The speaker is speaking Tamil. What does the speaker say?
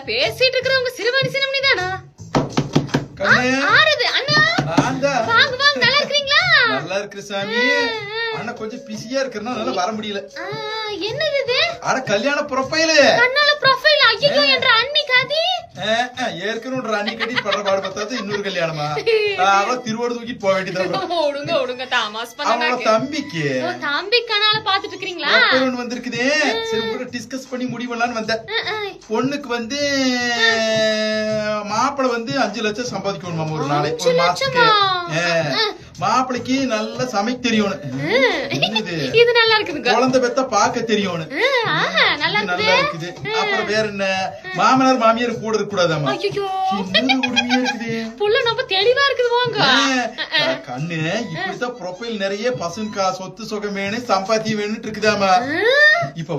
பேசிட்டு இருக்கிறவங்க சிறுவாணி சின்னமணிதானா? ஆறுது அண்ணா. வாங்க வாங்க, நல்லா இருக்கீங்களா? நல்லா இருக்கு சாமி. அண்ணா கொஞ்சம் பிஸியா இருக்கறனால வர முடியல. என்னது இது? அட கல்யாண ப்ரொஃபைல். கண்ணால ப்ரொஃபைல். ஐயோ என்ற அண்ணி காதி. ஏற்கனவே அண்ணி கட்டி படுற பாடு பார்த்தாது இன்னொரு கல்யாணமா? அவ திருவோடு தூக்கி போக வேண்டியதா? ஓடுங்க ஓடுங்க, தாமாஸ் பண்ணாங்க. அவளோட தம்பிக்கு. தம்பி கனால பாத்துட்டு இருக்கீங்களா? பொண்ணு வந்திருக்குதே. சரி உங்க டிஸ்கஸ் பண்ணி முடிவலான்னு வந்தேன். பொண்ணுக்கு வந்து மாப்பிளை வந்து 5 லட்சம் சம்பாதிக்கணுமா ஒரு நாளைக்கு, ஒரு மாசத்துக்கு. மாப்பிளைக்கு நல்லா சமைக்க தெரியணும். இது நல்லா இருக்குதுங்க. குழந்தை பெத்த பாக்க தெரியணும். நல்லா இருக்குது. அப்புறம் வேற என்ன, மாமனார் மாமியார் கூட இருக்க கூடாதாமா? ஐயோ இருக்குது. புள்ள ரொம்ப தெளிவா இருக்குது. வாங்க கண்ணு இப்படித்தான் ப்ரொஃபைல் நிறைய பசங்க சொத்து சுகம் வேணும், சம்பாத்தியம் வேணும்னு இருக்குதாமா. இப்ப